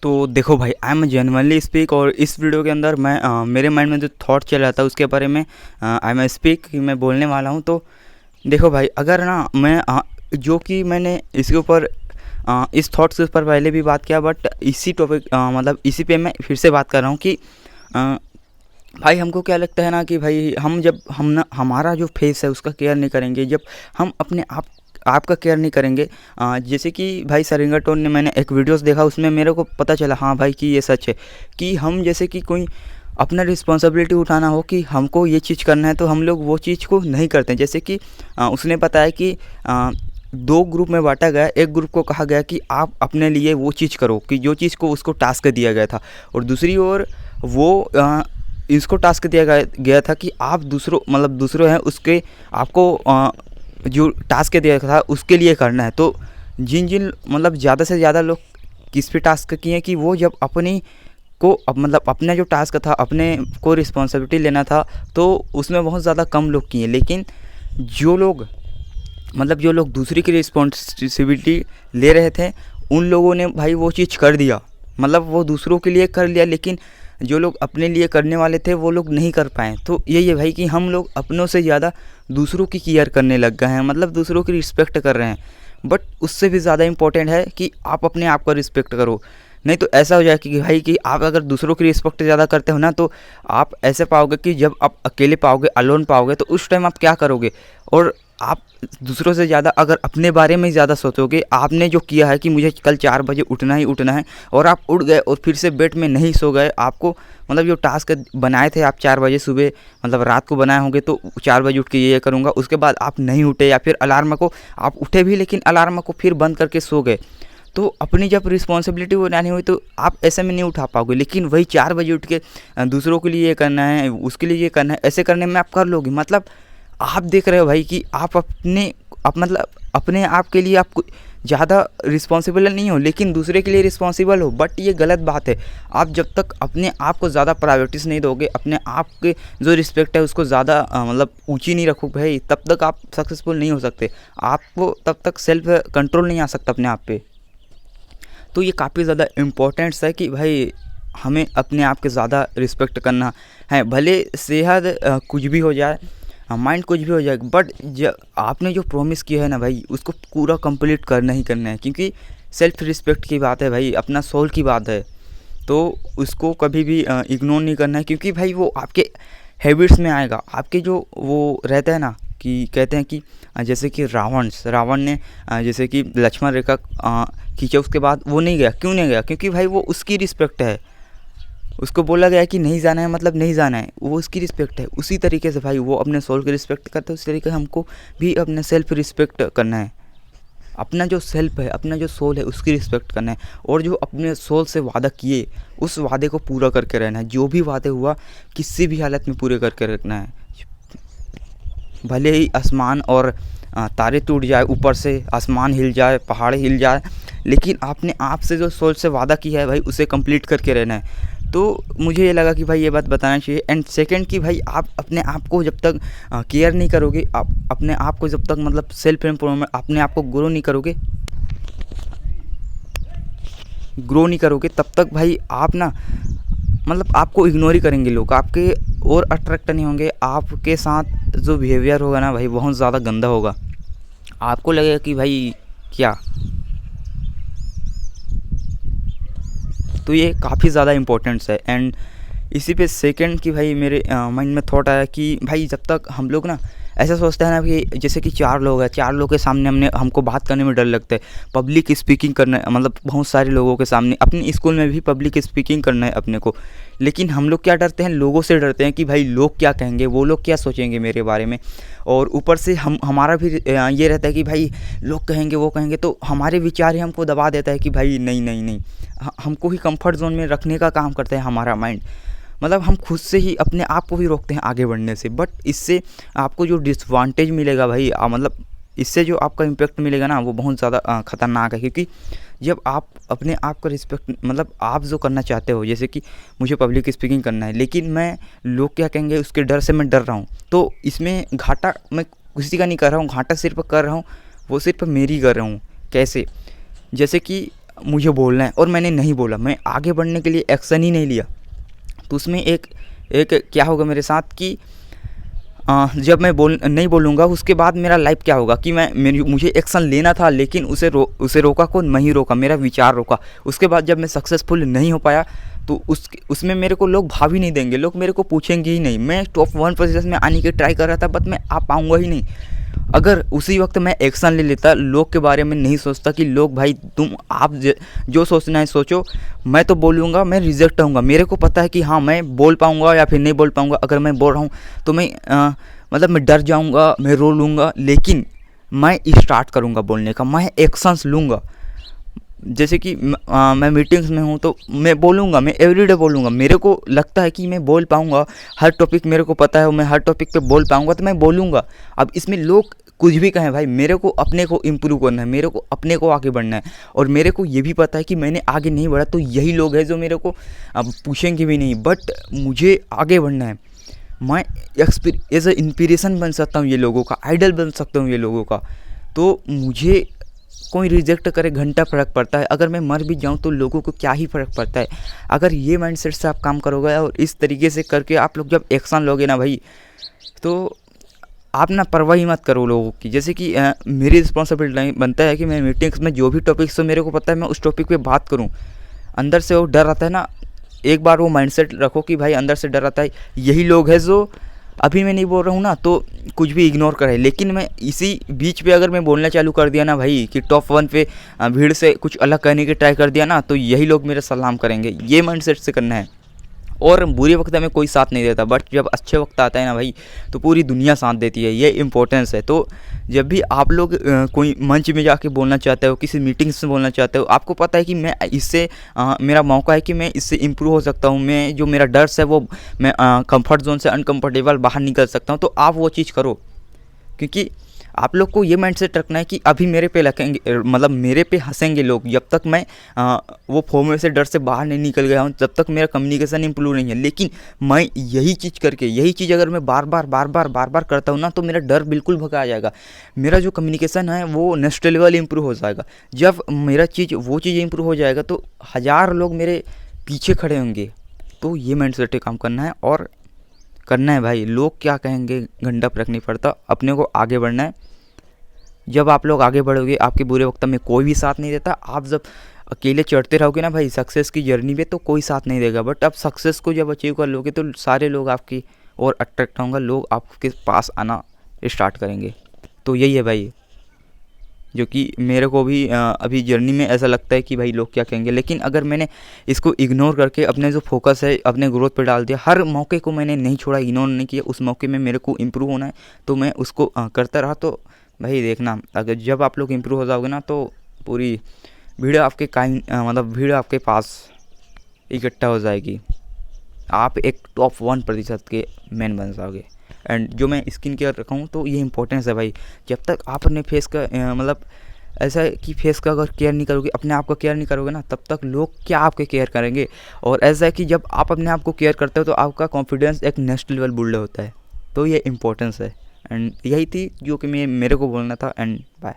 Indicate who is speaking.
Speaker 1: तो देखो भाई, आई एम जेन्युइनली स्पीक, और इस वीडियो के अंदर मैं मेरे माइंड में जो थॉट चल रहा था उसके बारे में आई एम स्पीक कि मैं बोलने वाला हूँ। तो देखो भाई, अगर ना मैं जो कि मैंने इसके ऊपर इस थॉट्स के ऊपर पहले भी बात किया, बट इसी टॉपिक मतलब इसी पे मैं फिर से बात कर रहा हूँ कि अ, भाई हमको क्या लगता है ना कि भाई हम ना हमारा जो फेस है उसका केयर नहीं करेंगे, जब हम अपने आप का केयर नहीं करेंगे। जैसे कि भाई सरिंगा टोन ने, मैंने एक वीडियोस देखा उसमें मेरे को पता चला, हाँ भाई, कि ये सच है कि हम जैसे कि कोई अपना रिस्पॉन्सिबिलिटी उठाना हो कि हमको ये चीज़ करना है तो हम लोग वो चीज़ को नहीं करते हैं। जैसे कि उसने बताया कि दो ग्रुप में बांटा गया। एक ग्रुप को कहा गया कि आप अपने लिए वो चीज़ करो कि जो चीज़ को उसको टास्क दिया गया था, और दूसरी ओर वो इसको टास्क दिया गया था कि आप दूसरों हैं उसके आपको जो टास्क दिया था उसके लिए करना है। तो जिन जिन मतलब ज़्यादा से ज़्यादा लोग किस पे टास्क किए कि वो जब अपनी को अपना जो टास्क था, अपने को रिस्पॉन्सिबिलिटी लेना था, तो उसमें बहुत ज़्यादा कम लोग किए। लेकिन जो लोग दूसरी की रिस्पॉन्सिबिलिटी ले रहे थे, उन लोगों ने भाई वो चीज़ कर दिया, मतलब वो दूसरों के लिए कर लिया, लेकिन जो लोग अपने लिए करने वाले थे वो लोग नहीं कर पाए। तो यही है भाई कि हम लोग अपनों से ज़्यादा दूसरों की केयर करने लग गए हैं, मतलब दूसरों की रिस्पेक्ट कर रहे हैं। बट उससे भी ज़्यादा इम्पोर्टेंट है कि आप अपने आप का रिस्पेक्ट करो। नहीं तो ऐसा हो जाए कि भाई कि आप अगर दूसरों की रिस्पेक्ट ज़्यादा करते हो ना, तो आप ऐसे पाओगे कि जब आप अकेले पाओगे, अलोन पाओगे, तो उस टाइम आप क्या करोगे। और आप दूसरों से ज़्यादा अगर अपने बारे में ज़्यादा सोचोगे, आपने जो किया है कि मुझे कल 4 बजे उठना ही उठना है, और आप उठ गए और फिर से बेड में नहीं सो गए, आपको मतलब जो टास्क बनाए थे आप 4 बजे सुबह, मतलब रात को बनाए होंगे तो 4 बजे उठ के ये करूँगा, उसके बाद आप नहीं उठे, या फिर अलार्म को आप उठे भी लेकिन अलार्म को फिर बंद करके सो गए, तो अपनी जब रिस्पॉन्सिबिलिटी बनानी हुई तो आप ऐसे में नहीं उठा पाओगे। लेकिन वही 4 बजे उठ के दूसरों के लिए ये करना है, उसके लिए ये करना है, ऐसे करने में आप कर लोगे। मतलब आप देख रहे हो भाई कि आप अपने आप के लिए आप ज़्यादा रिस्पॉन्सिबल नहीं हो, लेकिन दूसरे के लिए रिस्पॉन्सिबल हो। बट ये गलत बात है। आप जब तक अपने आप को ज़्यादा प्रायोरिटीज़ नहीं दोगे, अपने आप के जो रिस्पेक्ट है उसको ज़्यादा ऊँची नहीं रखोगे भाई, तब तक आप सक्सेसफुल नहीं हो सकते। आपको तब तक सेल्फ कंट्रोल नहीं आ सकता अपने आप पे। तो ये काफ़ी ज़्यादा इम्पोर्टेंट्स है कि भाई हमें अपने आप के ज़्यादा रिस्पेक्ट करना है। भले सेहत कुछ भी हो जाए, माइंड कुछ भी हो जाए, बट आपने जो प्रॉमिस किया है ना भाई, उसको पूरा कंप्लीट करना ही करना है। क्योंकि सेल्फ रिस्पेक्ट की बात है भाई, अपना सोल की बात है, तो उसको कभी भी इग्नोर नहीं करना है। क्योंकि भाई वो आपके हैबिट्स में आएगा। आपके जो वो रहता है ना कि कहते हैं कि जैसे कि रावण ने जैसे कि लक्ष्मण रेखा खींचा, उसके बाद वो नहीं गया। क्यों नहीं गया? क्योंकि भाई वो उसकी रिस्पेक्ट है, उसको बोला गया कि नहीं जाना है मतलब नहीं जाना है, वो उसकी रिस्पेक्ट है। उसी तरीके से भाई वो अपने सोल की रिस्पेक्ट करता है, उसी तरीके से हमको भी अपने सेल्फ रिस्पेक्ट करना है। अपना जो सेल्फ है, अपना जो सोल है, उसकी रिस्पेक्ट करना है। और जो अपने सोल से वादा किए, उस वादे को पूरा करके रहना है। जो भी वादे हुआ किसी भी हालत में पूरे करके रखना है। भले ही आसमान और तारे टूट जाए, ऊपर से आसमान हिल जाए, पहाड़ हिल जाए, लेकिन आपने आप से जो सोच से वादा किया है भाई, उसे कंप्लीट करके रहना है। तो मुझे ये लगा कि भाई ये बात बताना चाहिए। एंड सेकंड कि भाई आप अपने आप को जब तक केयर नहीं करोगे, आप अपने आप को जब तक मतलब सेल्फ इम्प्रूवमेंट, अपने आप को ग्रो नहीं करोगे, तब तक भाई आप ना मतलब आपको इग्नोर ही करेंगे लोग, आपके और अट्रैक्ट नहीं होंगे। आपके साथ जो बिहेवियर होगा ना भाई, बहुत ज़्यादा गंदा होगा। आपको लगेगा कि भाई क्या। तो ये काफ़ी ज़्यादा इम्पोर्टेंट्स है। एंड इसी पे सेकंड कि भाई मेरे माइंड में थॉट आया कि भाई जब तक हम लोग ना ऐसा सोचते हैं ना कि जैसे कि 4 लोग हैं, 4 लोगों के सामने हमको बात करने में डर लगता है, पब्लिक स्पीकिंग करना, मतलब बहुत सारे लोगों के सामने। अपने स्कूल में भी पब्लिक स्पीकिंग करना है अपने को, लेकिन हम लोग क्या डरते हैं, लोगों से डरते हैं कि भाई लोग क्या कहेंगे, वो लोग क्या सोचेंगे मेरे बारे में। और ऊपर से हमारा भी ये रहता है कि भाई लोग कहेंगे, वो कहेंगे, तो हमारे विचार ही हमको दबा देता है कि भाई नहीं नहीं नहीं, हमको ही कंफर्ट जोन में रखने का काम करता है हमारा माइंड। मतलब हम खुद से ही अपने आप को भी रोकते हैं आगे बढ़ने से। बट इससे आपको जो डिसएडवांटेज मिलेगा भाई, मतलब इससे जो आपका इम्पैक्ट मिलेगा ना, वो बहुत ज़्यादा ख़तरनाक है। क्योंकि जब आप अपने आप का रिस्पेक्ट, मतलब आप जो करना चाहते हो, जैसे कि मुझे पब्लिक स्पीकिंग करना है, लेकिन मैं लोग क्या कहेंगे उसके डर से मैं डर रहा हूँ, तो इसमें घाटा मैं किसी का नहीं कर रहा हूँ, घाटा सिर्फ कर रहा हूँ, वो सिर्फ मेरी कर रहा हूँ। कैसे? जैसे कि मुझे बोलना है और मैंने नहीं बोला, मैं आगे बढ़ने के लिए एक्शन ही नहीं लिया, तो उसमें एक एक क्या होगा मेरे साथ कि जब मैं नहीं बोलूँगा उसके बाद मेरा लाइफ क्या होगा कि मुझे एक्शन लेना था, लेकिन उसे रोका कौन? मैं ही रोका, मेरा विचार रोका। उसके बाद जब मैं सक्सेसफुल नहीं हो पाया तो उसमें मेरे को लोग भाव ही नहीं देंगे, लोग मेरे को पूछेंगे ही नहीं। मैं टॉप 1% में आने की ट्राई कर रहा था, बट मैं आ पाऊँगा ही नहीं। अगर उसी वक्त मैं एक्शन ले लेता, लोग के बारे में नहीं सोचता कि लोग भाई आप जो सोचना है सोचो, मैं तो बोलूँगा, मैं रिजेक्ट होऊंगा। मेरे को पता है कि हाँ मैं बोल पाऊँगा या फिर नहीं बोल पाऊँगा। अगर मैं बोल रहा हूँ तो मैं मतलब मैं डर जाऊँगा, मैं रो लूँगा, लेकिन मैं स्टार्ट करूँगा बोलने का, मैं एक्शंस लूँगा। जैसे कि मैं मीटिंग्स में हूँ तो मैं बोलूँगा, मैं एवरीडे बोलूँगा। मेरे को लगता है कि मैं बोल पाऊँगा, हर टॉपिक मेरे को पता है और मैं हर टॉपिक पे बोल पाऊँगा, तो मैं बोलूँगा। अब इसमें लोग कुछ भी कहें भाई, मेरे को अपने को इम्प्रूव करना है, मेरे को अपने को आगे बढ़ना है। और मेरे को ये भी पता है कि मैंने आगे नहीं बढ़ा तो यही लोग हैं जो मेरे को अब पूछेंगे भी नहीं, बट मुझे आगे बढ़ना है। मैं एज ए इंस्पिरेशन बन सकता हूँ ये लोगों का, आइडल बन सकता हूँ ये लोगों का। तो मुझे कोई रिजेक्ट करे घंटा फ़र्क पड़ता है, अगर मैं मर भी जाऊं तो लोगों को क्या ही फ़र्क पड़ता है। अगर ये माइंडसेट से आप काम करोगे और इस तरीके से करके आप लोग जब एक्शन लोगे ना भाई, तो आप ना परवाह ही मत करो लोगों की। जैसे कि मेरी रिस्पॉन्सिबिलिटी बनता है कि मैं मीटिंग्स में जो भी टॉपिक्स हो मेरे को पता है मैं उस टॉपिक पे बात करूं। अंदर से वो डर आता है ना, एक बार वो माइंडसेट रखो कि भाई अंदर से डर आता है, यही लोग हैं जो अभी मैं नहीं बोल रहा हूँ ना तो कुछ भी इग्नोर करे, लेकिन मैं इसी बीच पे अगर मैं बोलना चालू कर दिया ना भाई कि टॉप 1 पे भीड़ से कुछ अलग करने की ट्राई कर दिया ना, तो यही लोग मेरे सलाम करेंगे। ये माइंडसेट से करना है। और बुरे वक्त में कोई साथ नहीं देता, बट जब अच्छे वक्त आता है ना भाई तो पूरी दुनिया साथ देती है, ये इंपॉर्टेंस है। तो जब भी आप लोग कोई मंच में जाके बोलना चाहते हो, किसी मीटिंग्स में बोलना चाहते हो, आपको पता है कि मैं इससे मेरा मौका है कि मैं इससे इम्प्रूव हो सकता हूँ, मैं जो मेरा डर है वो मैं कंफर्ट जोन से अनकंफर्टेबल बाहर निकल सकता हूँ, तो आप वो चीज़ करो। क्योंकि आप लोग को ये माइंडसेट रखना है कि अभी मेरे पे लगेंगे, मतलब मेरे पे हंसेंगे लोग, जब तक मैं वो फोमो से डर से बाहर नहीं निकल गया हूँ, जब तक मेरा कम्युनिकेशन इंप्रूव नहीं है। लेकिन मैं यही चीज़ करके, यही चीज़ अगर मैं बार बार करता हूँ ना, तो मेरा डर बिल्कुल भगा जाएगा। मेरा जो कम्युनिकेशन है वो नेक्स्ट लेवल इंप्रूव हो जाएगा। जब मेरा वो चीज़ इंप्रूव हो जाएगा तो 1000 लोग मेरे पीछे खड़े होंगे। तो ये माइंडसेट काम करना है और करना है भाई। लोग क्या कहेंगे घंटा फर्क नहीं पड़ता, अपने को आगे बढ़ना है। जब आप लोग आगे बढ़ोगे, आपके बुरे वक्त में कोई भी साथ नहीं देता। आप जब अकेले चढ़ते रहोगे ना भाई सक्सेस की जर्नी पे, तो कोई साथ नहीं देगा। बट आप सक्सेस को जब अचीव कर लोगे तो सारे लोग आपकी और अट्रैक्ट होंगे, लोग आपके पास आना स्टार्ट करेंगे। तो यही है भाई, जो कि मेरे को भी अभी जर्नी में ऐसा लगता है कि भाई लोग क्या कहेंगे। लेकिन अगर मैंने इसको इग्नोर करके अपने जो फोकस है अपने ग्रोथ पे डाल दिया, हर मौके को मैंने नहीं छोड़ा, इग्नोर नहीं किया, उस मौके में मेरे को इम्प्रूव होना है तो मैं उसको करता रहा। तो भाई देखना, अगर जब आप लोग इम्प्रूव हो जाओगे ना तो पूरी भीड़ आपके मतलब भीड़ आपके पास इकट्ठा हो जाएगी। आप एक टॉप 1% के मैन बन जाओगे। एंड जो मैं स्किन केयर रखा हूँ तो ये इंपॉर्टेंस है भाई। जब तक आप अपने फेस का मतलब ऐसा है कि फेस का अगर केयर नहीं करोगे, अपने आप का केयर नहीं करोगे ना, तब तक लोग क्या आपके केयर करेंगे। और ऐसा है कि जब आप अपने आप को केयर करते हो तो आपका कॉन्फिडेंस एक नेक्स्ट लेवल बिल्ड होता है। तो ये इंपॉर्टेंस है। एंड यही थी जो कि मेरे को बोलना था। And bye.